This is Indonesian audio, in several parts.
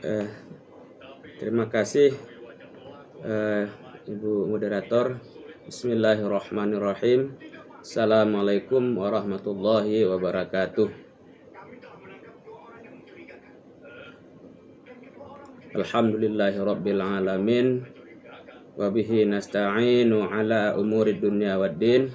Eh, Terima kasih Ibu Moderator. Bismillahirrahmanirrahim. Assalamualaikum warahmatullahi wabarakatuh. Alhamdulillahirabbil alamin. Wa bihi nasta'inu ala umuri dunya waddin.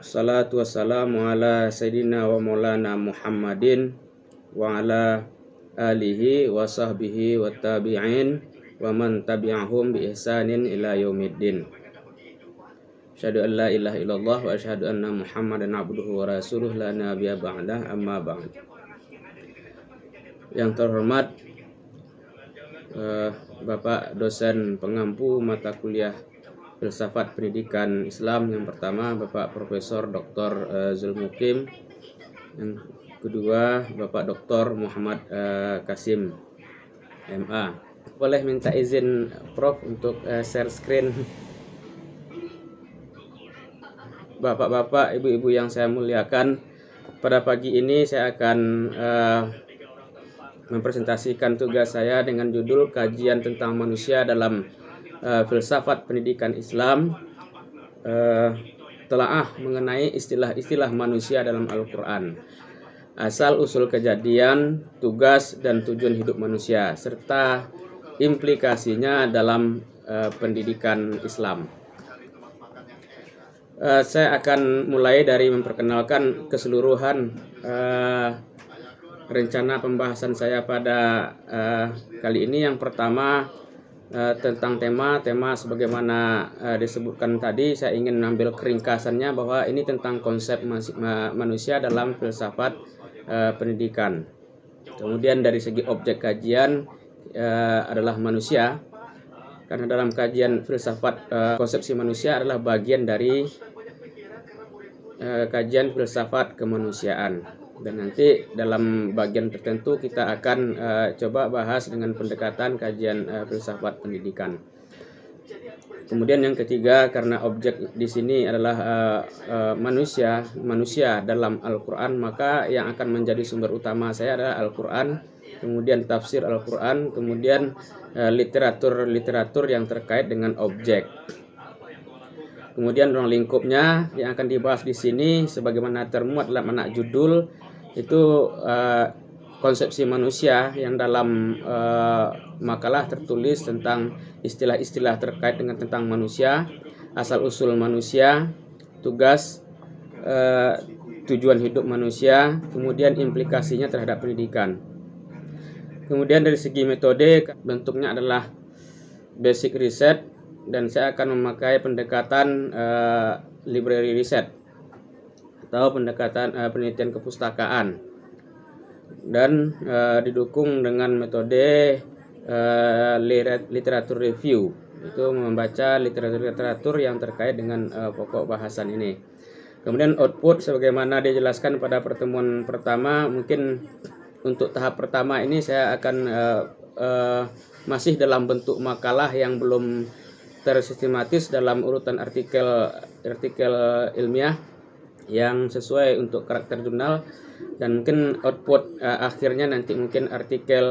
Salatu wassalamu ala sayyidina wa maulana Muhammadin wa ala alihi wa sahbihi wa tabi'in wa man tabi'ahum bi ihsanin ila yaumiddin. Asyhadu an la ilaha illallah wa asyhadu anna Muhammadan abduhu wa rasuluh la nabiyya ba'dah, amma ba'd. Yang terhormat Bapak dosen pengampu mata kuliah Filsafat Pendidikan Islam, yang pertama Bapak Profesor Dr. Zulmukim, yang kedua Bapak Dr. Muhammad Kasim MA. Boleh minta izin Prof untuk share screen. Bapak-bapak, ibu-ibu yang saya muliakan, pada pagi ini saya akan mempresentasikan tugas saya dengan judul Kajian tentang Manusia dalam Filsafat Pendidikan Islam, telaah mengenai istilah-istilah manusia dalam Al-Quran, asal usul kejadian, tugas dan tujuan hidup manusia, serta implikasinya dalam pendidikan Islam. Saya akan mulai dari memperkenalkan keseluruhan rencana pembahasan saya pada kali ini. Yang pertama, tentang tema sebagaimana disebutkan tadi, saya ingin mengambil keringkasannya bahwa ini tentang konsep manusia dalam filsafat pendidikan. Kemudian dari segi objek kajian adalah manusia, karena dalam kajian filsafat konsepsi manusia adalah bagian dari kajian filsafat kemanusiaan. Dan nanti dalam bagian tertentu kita akan coba bahas dengan pendekatan kajian filsafat pendidikan. Kemudian yang ketiga, karena objek di sini adalah manusia dalam Al-Quran, maka yang akan menjadi sumber utama saya adalah Al-Quran, kemudian tafsir Al-Quran, kemudian literatur yang terkait dengan objek. Kemudian ruang lingkupnya yang akan dibahas di sini sebagaimana termuat dalam anak judul, itu konsepsi manusia yang dalam makalah tertulis tentang istilah-istilah terkait dengan tentang manusia, asal-usul manusia, tugas, tujuan hidup manusia, kemudian implikasinya terhadap pendidikan. Kemudian dari segi metode, bentuknya adalah basic research, dan saya akan memakai pendekatan library research atau pendekatan penelitian kepustakaan, dan didukung dengan metode literatur review, itu membaca literatur yang terkait dengan pokok bahasan ini. Kemudian output sebagaimana dijelaskan pada pertemuan pertama, mungkin untuk tahap pertama ini saya akan masih dalam bentuk makalah yang belum tersistematis dalam urutan artikel ilmiah yang sesuai untuk karakter jurnal, dan mungkin output akhirnya nanti mungkin artikel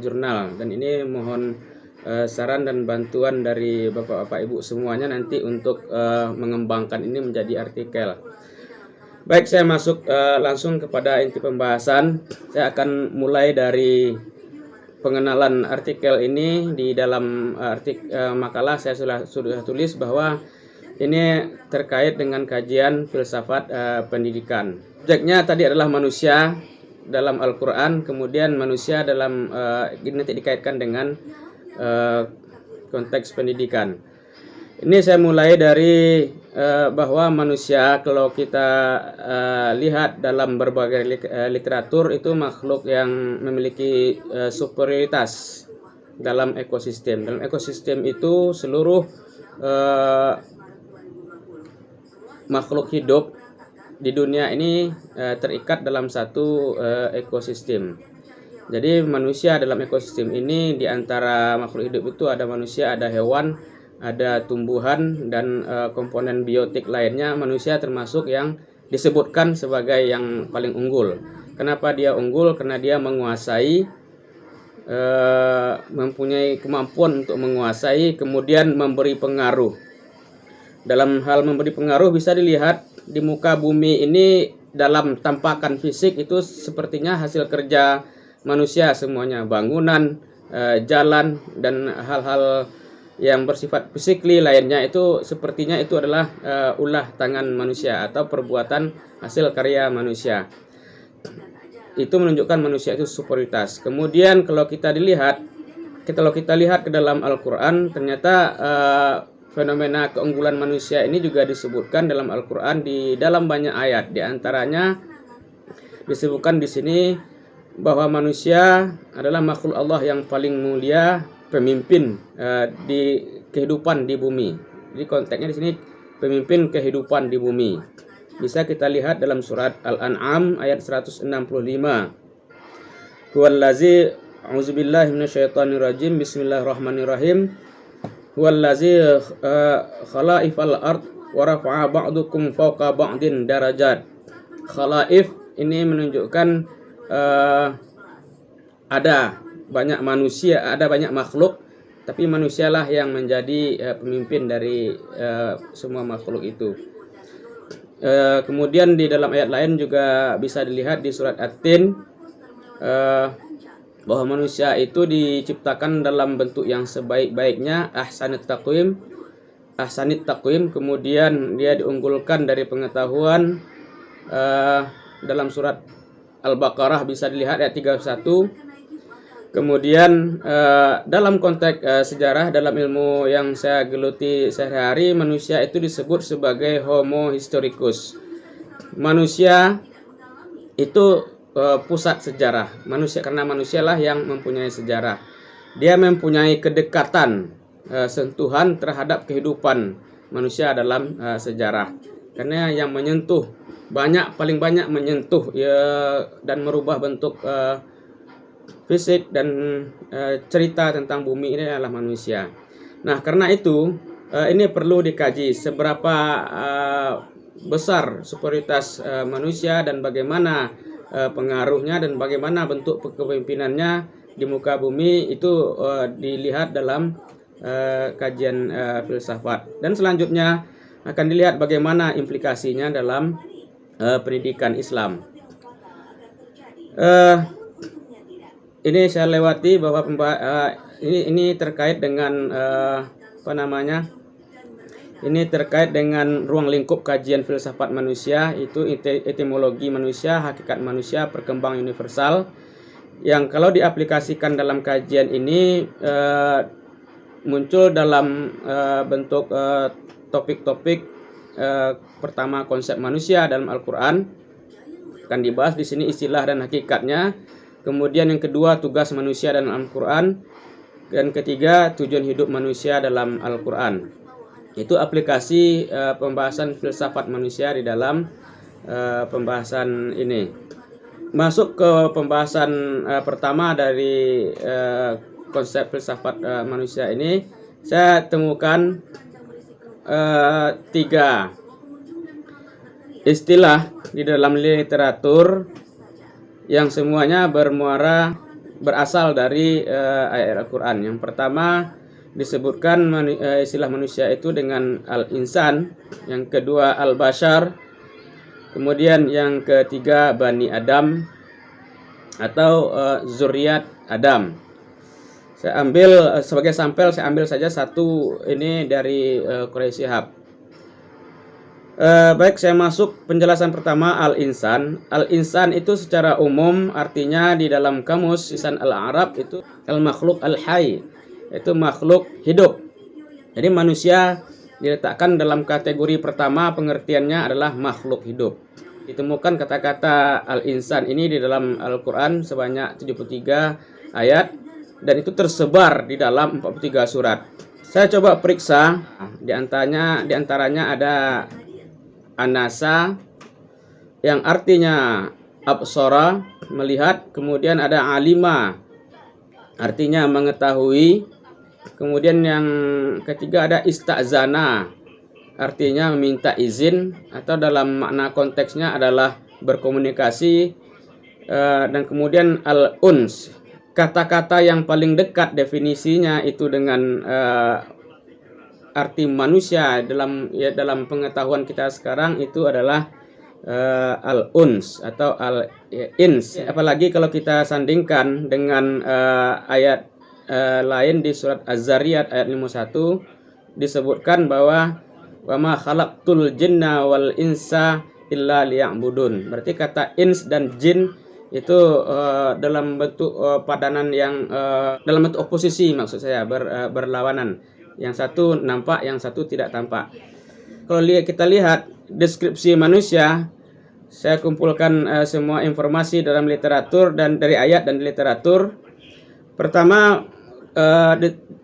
jurnal. Dan ini mohon saran dan bantuan dari bapak-bapak ibu semuanya nanti untuk mengembangkan ini menjadi artikel. Baik, saya masuk langsung kepada inti pembahasan. Saya akan mulai dari pengenalan artikel ini. Di dalam makalah saya sudah tulis bahwa ini terkait dengan kajian filsafat pendidikan. Objeknya tadi adalah manusia dalam Al-Quran, kemudian manusia dalam ini nanti dikaitkan dengan konteks pendidikan. Ini saya mulai dari bahwa manusia, kalau kita lihat dalam berbagai literatur, itu makhluk yang memiliki superioritas dalam ekosistem. Dalam ekosistem itu seluruh makhluk hidup di dunia ini terikat dalam satu ekosistem. Jadi manusia dalam ekosistem ini, di antara makhluk hidup itu ada manusia, ada hewan, ada tumbuhan, dan komponen biotik lainnya. Manusia termasuk yang disebutkan sebagai yang paling unggul. Kenapa dia unggul? Karena dia menguasai, mempunyai kemampuan untuk menguasai, kemudian memberi pengaruh. Dalam hal memberi pengaruh bisa dilihat di muka bumi ini, dalam tampakan fisik itu sepertinya hasil kerja manusia semuanya, bangunan, jalan, dan hal-hal yang bersifat fisikly lainnya itu sepertinya itu adalah ulah tangan manusia atau perbuatan hasil karya manusia. Itu menunjukkan manusia itu superioritas. Kemudian kalau kita lihat ke dalam Al-Quran, ternyata fenomena keunggulan manusia ini juga disebutkan dalam Al-Quran di dalam banyak ayat. Di antaranya disebutkan di sini bahwa manusia adalah makhluk Allah yang paling mulia, pemimpin di kehidupan di bumi. Jadi konteksnya di sini pemimpin kehidupan di bumi. Bisa kita lihat dalam surat Al-An'am ayat 165. Huwallazi a'udzubillahi minasyaitonirrajim. Bismillahirrahmanirrahim. Huwallazi khalaifal ard wa rafa'a ba'dukum fawqa ba'din darajat. Khalaif ini menunjukkan ada banyak manusia, ada banyak makhluk, tapi manusialah yang menjadi pemimpin dari semua makhluk itu. Kemudian di dalam ayat lain juga bisa dilihat di surat At-Tin bahwa manusia itu diciptakan dalam bentuk yang sebaik-baiknya, ahsanit taqwim, kemudian dia diunggulkan dari pengetahuan. Dalam surat Al-Baqarah bisa dilihat ayat 31. Kemudian dalam konteks sejarah, dalam ilmu yang saya geluti sehari-hari, manusia itu disebut sebagai Homo historicus. Manusia itu pusat sejarah. Karena manusialah yang mempunyai sejarah. Dia mempunyai kedekatan, sentuhan terhadap kehidupan manusia dalam sejarah. Karena yang menyentuh paling banyak menyentuh dan merubah bentuk fisik dan cerita tentang bumi ini adalah manusia. Nah, karena itu ini perlu dikaji seberapa besar superioritas manusia dan bagaimana pengaruhnya dan bagaimana bentuk kepemimpinannya di muka bumi itu dilihat dalam kajian filsafat. Dan selanjutnya akan dilihat bagaimana implikasinya dalam pendidikan Islam. Ini saya lewati bahwa ini terkait dengan ini terkait dengan ruang lingkup kajian filsafat manusia, itu etimologi manusia, hakikat manusia, perkembangan universal, yang kalau diaplikasikan dalam kajian ini muncul dalam bentuk topik-topik. Pertama, konsep manusia dalam Al-Quran akan dibahas di sini, istilah dan hakikatnya. Kemudian yang kedua, tugas manusia dalam Al-Quran. Dan ketiga, tujuan hidup manusia dalam Al-Quran. Itu aplikasi pembahasan filsafat manusia di dalam pembahasan ini. Masuk ke pembahasan pertama dari konsep filsafat manusia ini, saya temukan 3 istilah di dalam literatur yang semuanya berasal dari ayat Al-Quran. Yang pertama disebutkan istilah manusia itu dengan al-insan, yang kedua al-bashar, kemudian yang ketiga Bani Adam atau zuriat Adam. Saya ambil sebagai sampel, saya ambil saja satu ini dari Quraish Shihab. Baik, saya masuk penjelasan pertama, al-insan. Al-insan itu secara umum artinya di dalam kamus lisan al-Arab itu al-makhluk al-hayy, itu makhluk hidup. Jadi manusia diletakkan dalam kategori pertama, pengertiannya adalah makhluk hidup. Ditemukan kata-kata al-insan ini di dalam Al-Quran sebanyak 73 ayat, dan itu tersebar di dalam 43 surat. Saya coba periksa, di antaranya ada anasa yang artinya absara, melihat, kemudian ada alima artinya mengetahui, kemudian yang ketiga ada istazana artinya meminta izin atau dalam makna konteksnya adalah berkomunikasi dan kemudian al-uns. Kata-kata yang paling dekat definisinya itu dengan arti manusia dalam pengetahuan kita sekarang itu adalah al-uns atau al-ins. Apalagi kalau kita sandingkan dengan ayat lain di surat Az-Zariyat ayat 51 disebutkan bahwa wa ma khalaqtul jinna wal insa illa liya'budun. Berarti kata ins dan jin itu dalam bentuk padanan yang dalam bentuk oposisi, maksud saya berlawanan. Yang satu nampak, yang satu tidak tampak. Kalau kita lihat deskripsi manusia, saya kumpulkan semua informasi dalam literatur dan dari ayat dan literatur. Pertama,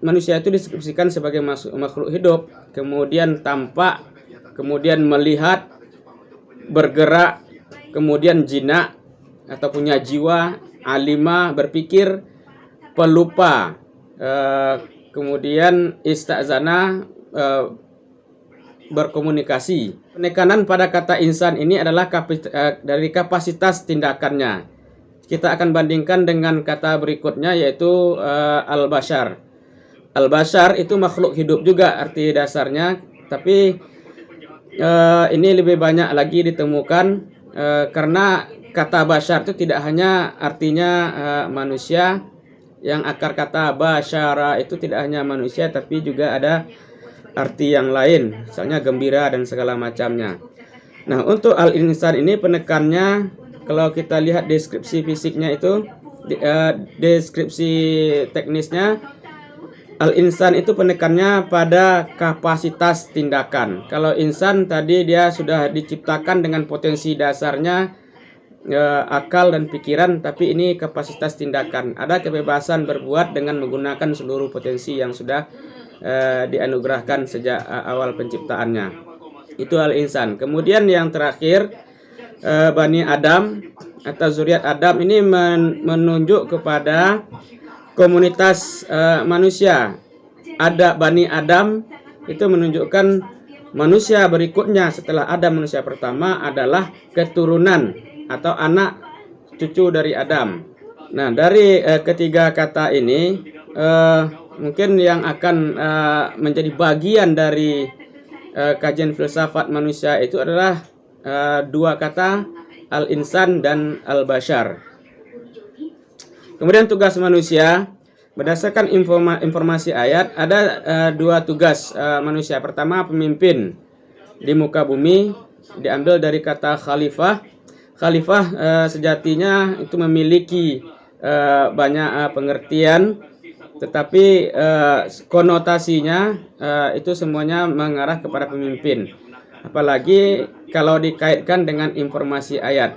manusia itu deskripsikan sebagai makhluk hidup, kemudian tampak, kemudian melihat, bergerak, kemudian jinak atau punya jiwa, alimah, berpikir, pelupa, kemudian istazana, berkomunikasi. Penekanan pada kata insan ini adalah dari kapasitas tindakannya. Kita akan bandingkan dengan kata berikutnya, yaitu al-bashar. Al-bashar itu makhluk hidup juga arti dasarnya, tapi ini lebih banyak lagi ditemukan karena kata bashar itu tidak hanya artinya manusia. Yang akar kata basyara itu tidak hanya manusia, tapi juga ada arti yang lain, misalnya gembira dan segala macamnya. Nah, untuk al-insan ini penekannya, kalau kita lihat deskripsi fisiknya itu, deskripsi teknisnya, al-insan itu penekannya pada kapasitas tindakan. Kalau insan tadi dia sudah diciptakan dengan potensi dasarnya, akal dan pikiran, tapi ini kapasitas tindakan. Ada kebebasan berbuat dengan menggunakan seluruh potensi yang sudah dianugerahkan sejak awal penciptaannya. Itu al-insan. Kemudian yang terakhir, Bani Adam atau zuriat Adam ini menunjuk kepada komunitas manusia. Ada Bani Adam itu menunjukkan manusia berikutnya setelah Adam, manusia pertama adalah keturunan atau anak cucu dari Adam. Nah, dari ketiga kata ini mungkin yang akan menjadi bagian dari kajian filsafat manusia itu adalah dua kata, al-insan dan al-bashar. Kemudian tugas manusia berdasarkan informasi ayat ada dua tugas manusia. Pertama, pemimpin di muka bumi, diambil dari kata khalifah. Khalifah sejatinya itu memiliki banyak pengertian, tetapi konotasinya itu semuanya mengarah kepada pemimpin. Apalagi kalau dikaitkan dengan informasi ayat.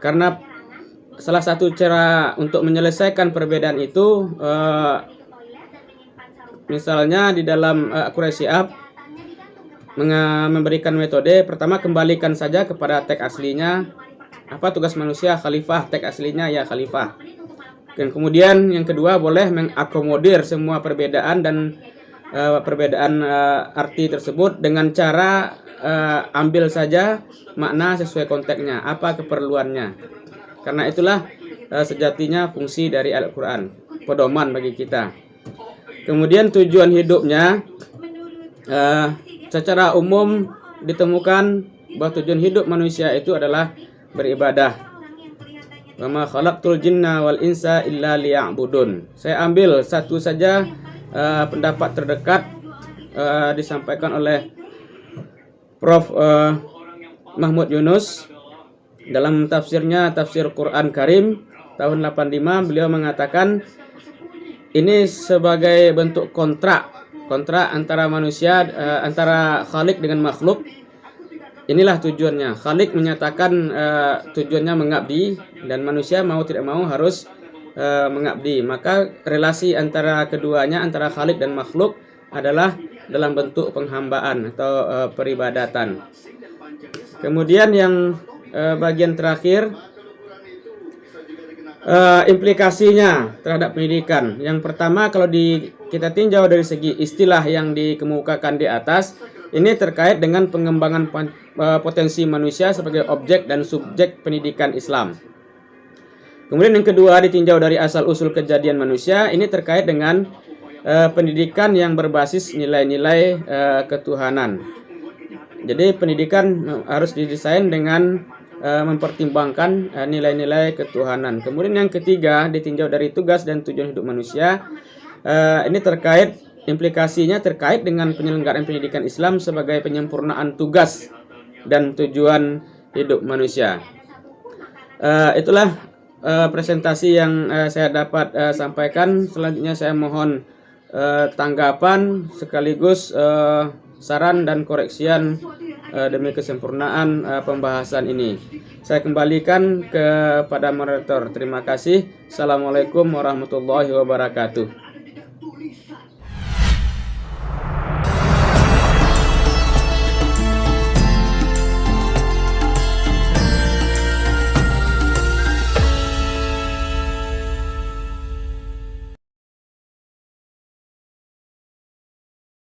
Karena salah satu cara untuk menyelesaikan perbedaan itu, misalnya di dalam akurasi memberikan metode, pertama kembalikan saja kepada teks aslinya. Apa tugas manusia? Khalifah. Teks aslinya ya khalifah. Dan kemudian yang kedua, boleh mengakomodir semua perbedaan dan perbedaan arti tersebut dengan cara ambil saja makna sesuai konteksnya, apa keperluannya. Karena itulah sejatinya fungsi dari Al-Quran, pedoman bagi kita. Kemudian tujuan hidupnya, secara umum ditemukan bahwa tujuan hidup manusia itu adalah beribadah. Wa ma khalaqtul jinna wal insa illa liya'budun. Saya ambil satu saja pendapat terdekat disampaikan oleh Prof. Mahmud Yunus dalam tafsirnya, tafsir Quran Karim tahun 85. Beliau mengatakan ini sebagai bentuk kontrak antara manusia, antara Khalik dengan makhluk. Inilah tujuannya. Khalik menyatakan tujuannya mengabdi, dan manusia mau tidak mau harus mengabdi. Maka relasi antara keduanya, antara Khalik dan makhluk, adalah dalam bentuk penghambaan atau peribadatan. Kemudian yang bagian terakhir, implikasinya terhadap pendidikan. Yang pertama, kalau kita tinjau dari segi istilah yang dikemukakan di atas, Ini terkait dengan pengembangan potensi manusia sebagai objek dan subjek pendidikan Islam. Kemudian yang kedua ditinjau dari asal-usul kejadian manusia, ini terkait dengan pendidikan yang berbasis nilai-nilai ketuhanan. Jadi pendidikan harus didesain dengan mempertimbangkan nilai-nilai ketuhanan. Kemudian yang ketiga ditinjau dari tugas dan tujuan hidup manusia. Ini terkait implikasinya terkait dengan penyelenggaraan pendidikan Islam sebagai penyempurnaan tugas dan tujuan hidup manusia. Itulah presentasi yang saya dapat sampaikan. Selanjutnya saya mohon tanggapan sekaligus saran dan koreksian demi kesempurnaan pembahasan ini. Saya kembalikan kepada moderator. Terima kasih. Assalamualaikum warahmatullahi wabarakatuh.